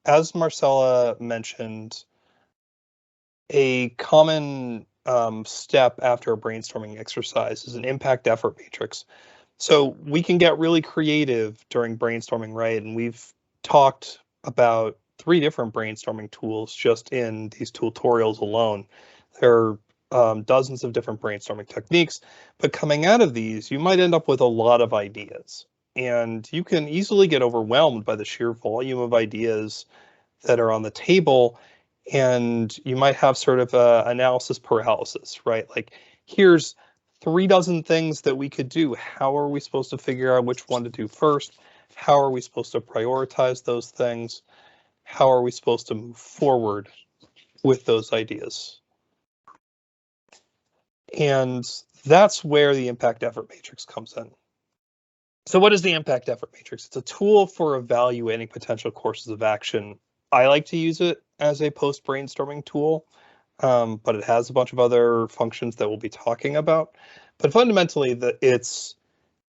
as Marcella mentioned, a common step after a brainstorming exercise is an impact effort matrix. So we can get really creative during brainstorming, right? And we've talked about 3 different brainstorming tools just in these tutorials alone. There are dozens of different brainstorming techniques, but coming out of these, you might end up with a lot of ideas. And you can easily get overwhelmed by the sheer volume of ideas that are on the table, and you might have sort of a analysis paralysis, right? Like, here's 3 dozen things that we could do. How are we supposed to figure out which one to do first? How are we supposed to prioritize those things? How are we supposed to move forward with those ideas? And that's where the impact effort matrix comes in. So what is the impact effort matrix? It's a tool for evaluating potential courses of action. I like to use it as a post-brainstorming tool, but it has a bunch of other functions that we'll be talking about. But fundamentally, it's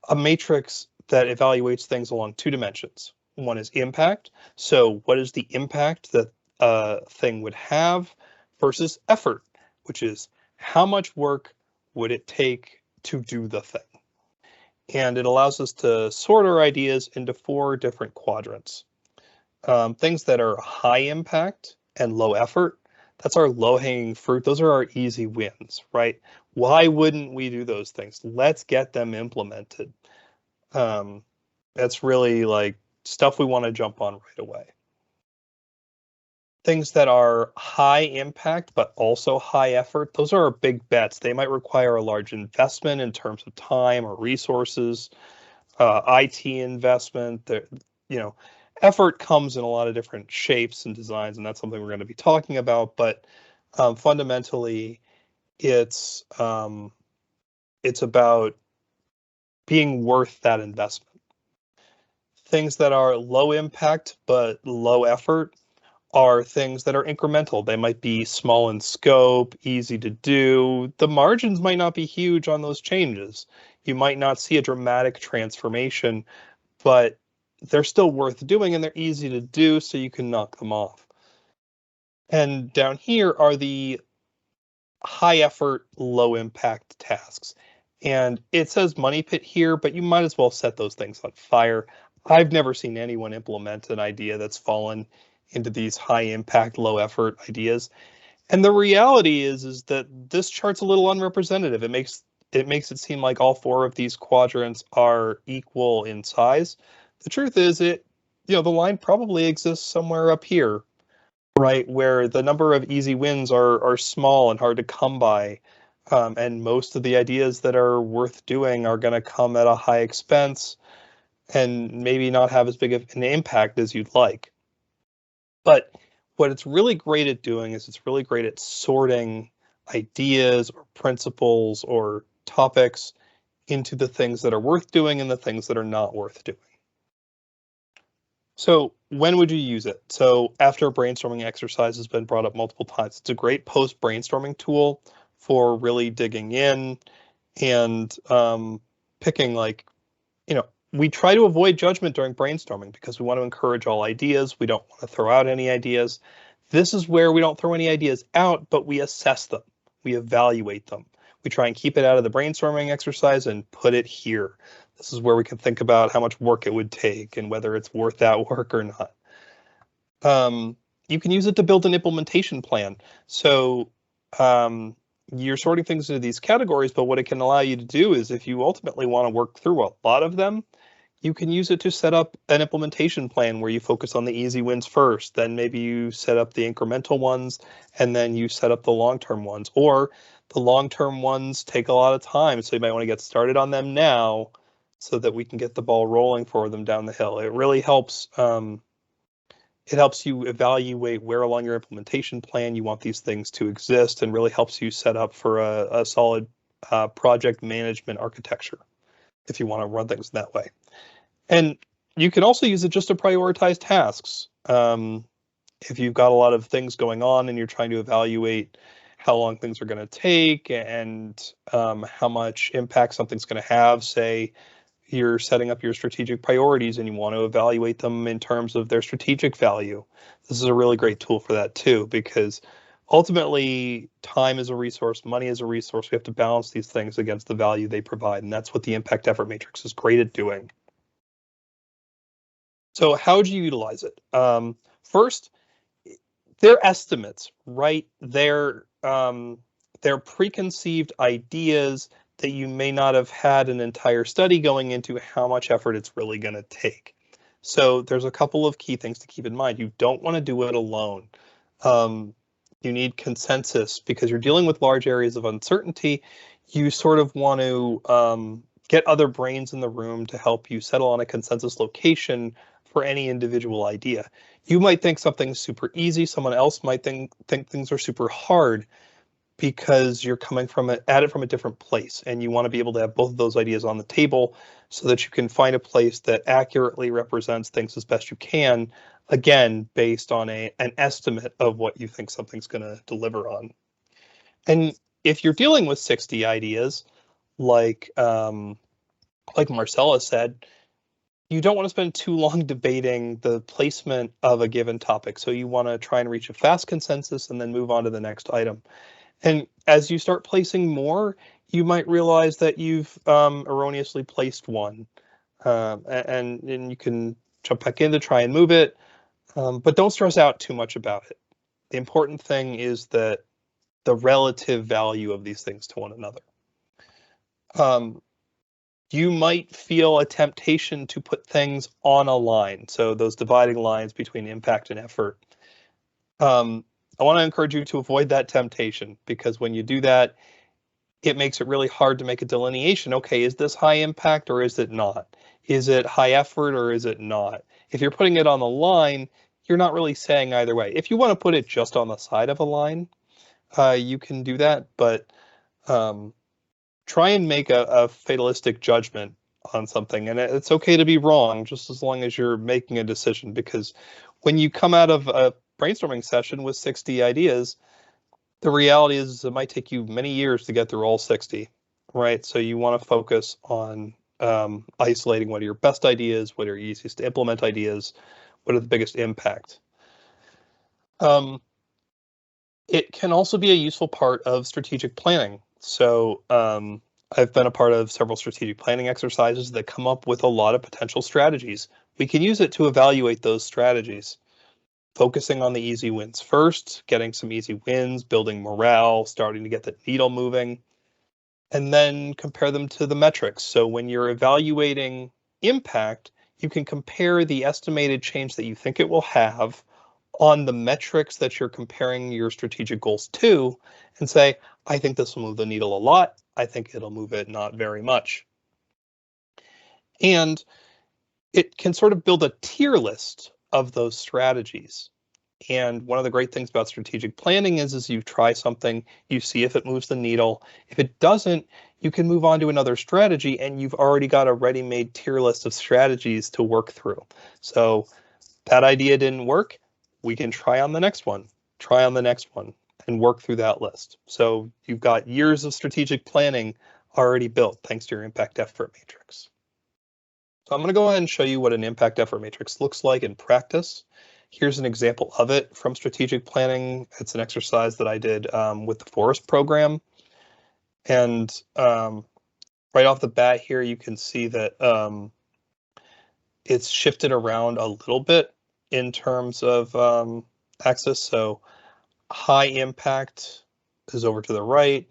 a matrix that evaluates things along 2 dimensions. One is impact. So what is the impact that a thing would have versus effort, which is how much work would it take to do the thing? And it allows us to sort our ideas into 4 different quadrants. Things that are high impact and low effort, that's our low-hanging fruit. Those are our easy wins, right? Why wouldn't we do those things? Let's get them implemented. That's really like stuff we want to jump on right away. Things that are high impact but also high effort, those are our big bets. They might require a large investment in terms of time or resources, IT investment. Effort comes in a lot of different shapes and designs, and that's something we're going to be talking about. But fundamentally, it's about being worth that investment. Things that are low impact but low effort are things that are incremental. They might be small in scope, easy to do. The margins might not be huge on those changes. You might not see a dramatic transformation, but they're still worth doing and they're easy to do, so you can knock them off. And down here are the high effort, low impact tasks. And it says money pit here, but you might as well set those things on fire. I've never seen anyone implement an idea that's fallen into these high impact, low effort ideas. And the reality is that this chart's a little unrepresentative. It makes it seem like all 4 of these quadrants are equal in size. The truth is the line probably exists somewhere up here, right, where the number of easy wins are small and hard to come by. And most of the ideas that are worth doing are going to come at a high expense and maybe not have as big of an impact as you'd like. But what it's really great at doing is it's really great at sorting ideas or principles or topics into the things that are worth doing and the things that are not worth doing. So when would you use it? So after a brainstorming exercise has been brought up multiple times, it's a great post-brainstorming tool for really digging in and picking, like, we try to avoid judgment during brainstorming because we want to encourage all ideas. We don't want to throw out any ideas. This is where we don't throw any ideas out, but we assess them. We evaluate them. We try and keep it out of the brainstorming exercise and put it here. This is where we can think about how much work it would take and whether it's worth that work or not. You can use it to build an implementation plan. So you're sorting things into these categories, but what it can allow you to do is if you ultimately want to work through a lot of them, you can use it to set up an implementation plan where you focus on the easy wins first, then maybe you set up the incremental ones, and then you set up the long-term ones. Or the long-term ones take a lot of time, so you might want to get started on them now so that we can get the ball rolling for them down the hill. It really helps. It helps you evaluate where along your implementation plan you want these things to exist, and really helps you set up for a solid project management architecture if you want to run things that way. And you can also use it just to prioritize tasks. If you've got a lot of things going on and you're trying to evaluate how long things are going to take and how much impact something's going to have, say, you're setting up your strategic priorities and you want to evaluate them in terms of their strategic value. This is a really great tool for that too, because ultimately time is a resource, money is a resource. We have to balance these things against the value they provide, and that's what the impact effort matrix is great at doing. So how would you utilize it? First, they're estimates, right? They're preconceived ideas that you may not have had an entire study going into how much effort it's really going to take. So there's a couple of key things to keep in mind. You don't want to do it alone. You need consensus because you're dealing with large areas of uncertainty. You sort of want to get other brains in the room to help you settle on a consensus location for any individual idea. You might think something's super easy. Someone else might think things are super hard because you're coming from at it from a different place, and you want to be able to have both of those ideas on the table so that you can find a place that accurately represents things as best you can, again, based on an estimate of what you think something's going to deliver on. And if you're dealing with 60 ideas, like Marcella said, you don't want to spend too long debating the placement of a given topic. So you want to try and reach a fast consensus and then move on to the next item. And as you start placing more, you might realize that you've erroneously placed one, and you can jump back in to try and move it, but don't stress out too much about it. The important thing is that the relative value of these things to one another. You might feel a temptation to put things on a line, so those dividing lines between impact and effort. I want to encourage you to avoid that temptation, because when you do that, it makes it really hard to make a delineation. Okay, is this high impact or is it not? Is it high effort or is it not? If you're putting it on the line, you're not really saying either way. If you want to put it just on the side of a line, you can do that, but try and make a fatalistic judgment on something. And it's okay to be wrong, just as long as you're making a decision, because when you come out of a brainstorming session with 60 ideas, the reality is it might take you many years to get through all 60, right? So you want to focus on isolating what are your best ideas, what are your easiest to implement ideas, what are the biggest impact. It can also be a useful part of strategic planning. So I've been a part of several strategic planning exercises that come up with a lot of potential strategies. We can use it to evaluate those strategies, focusing on the easy wins first, getting some easy wins, building morale, starting to get the needle moving, and then compare them to the metrics. So when you're evaluating impact, you can compare the estimated change that you think it will have on the metrics that you're comparing your strategic goals to, and say, I think this will move the needle a lot. I think it'll move it not very much. And it can sort of build a tier list of those strategies. And one of the great things about strategic planning is you try something, you see if it moves the needle. If it doesn't, you can move on to another strategy, and you've already got a ready-made tier list of strategies to work through. So that idea didn't work, we can try on the next one, and work through that list. So you've got years of strategic planning already built thanks to your impact effort matrix. So I'm going to go ahead and show you what an impact effort matrix looks like in practice. Here's an example of it from strategic planning. It's an exercise that I did with the Forest program. And right off the bat here, you can see that it's shifted around a little bit in terms of axis. So high impact is over to the right,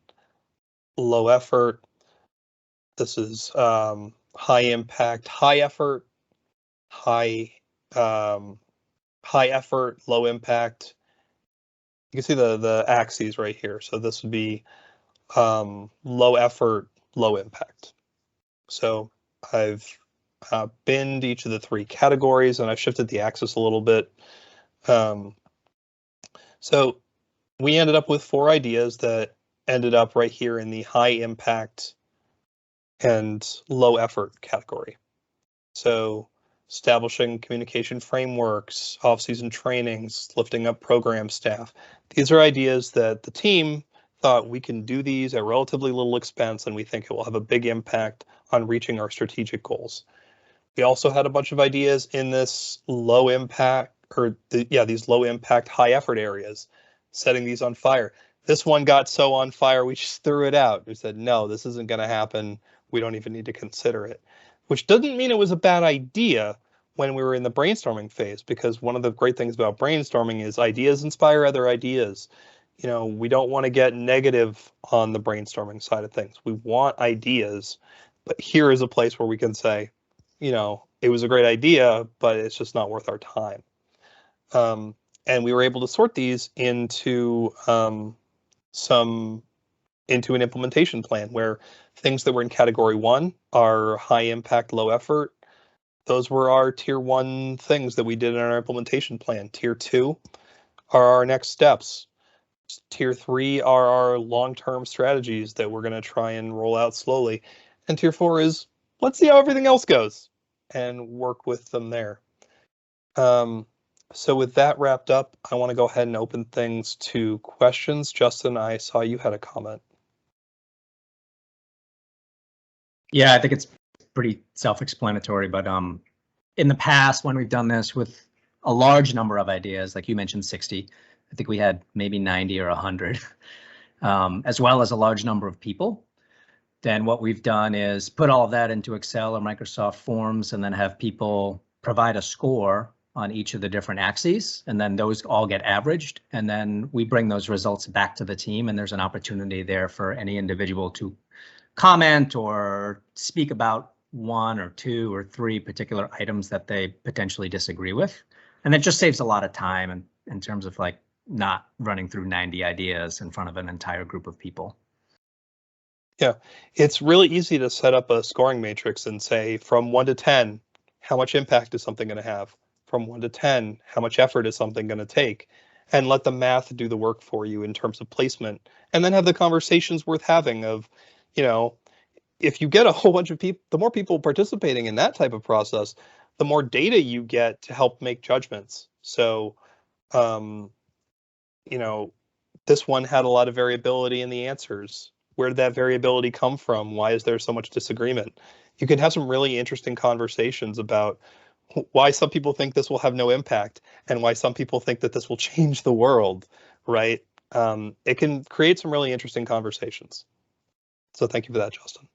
low effort. This is high impact, high effort, high effort, low impact. You can see the axes right here. So this would be low effort, low impact. So I've binned each of the three categories, and I've shifted the axis a little bit. So we ended up with 4 ideas that ended up right here in the high impact and low effort category. So establishing communication frameworks, off-season trainings, lifting up program staff. These are ideas that the team thought we can do these at relatively little expense, and we think it will have a big impact on reaching our strategic goals. We also had a bunch of ideas in this low impact, these low impact, high effort areas, setting these on fire. This one got so on fire, we just threw it out. We said, no, this isn't going to happen. We don't even need to consider it, which doesn't mean it was a bad idea when we were in the brainstorming phase, because one of the great things about brainstorming is ideas inspire other ideas. We don't want to get negative on the brainstorming side of things. We want ideas, but here is a place where we can say, it was a great idea, but it's just not worth our time. And we were able to sort these into an implementation plan where things that were in category 1 are high impact, low effort. Those were our tier 1 things that we did in our implementation plan. Tier 2 are our next steps. Tier 3 are our long-term strategies that we're going to try and roll out slowly. And tier 4 is, let's see how everything else goes and work with them there. So with that wrapped up, I want to go ahead and open things to questions. Justin, I saw you had a comment. Yeah, I think it's pretty self-explanatory, but in the past, when we've done this with a large number of ideas, like you mentioned 60, I think we had maybe 90 or 100, as well as a large number of people, then what we've done is put all of that into Excel or Microsoft Forms and then have people provide a score on each of the different axes, and then those all get averaged, and then we bring those results back to the team, and there's an opportunity there for any individual to comment or speak about 1 or 2 or 3 particular items that they potentially disagree with. And it just saves a lot of time in terms of like not running through 90 ideas in front of an entire group of people. Yeah, it's really easy to set up a scoring matrix and say from 1 to 10, how much impact is something going to have? From 1 to 10, how much effort is something going to take? And let the math do the work for you in terms of placement. And then have the conversations worth having of, if you get a whole bunch of people, the more people participating in that type of process, the more data you get to help make judgments. So, this one had a lot of variability in the answers. Where did that variability come from? Why is there so much disagreement? You can have some really interesting conversations about why some people think this will have no impact and why some people think that this will change the world, right? It can create some really interesting conversations. So thank you for that, Justin.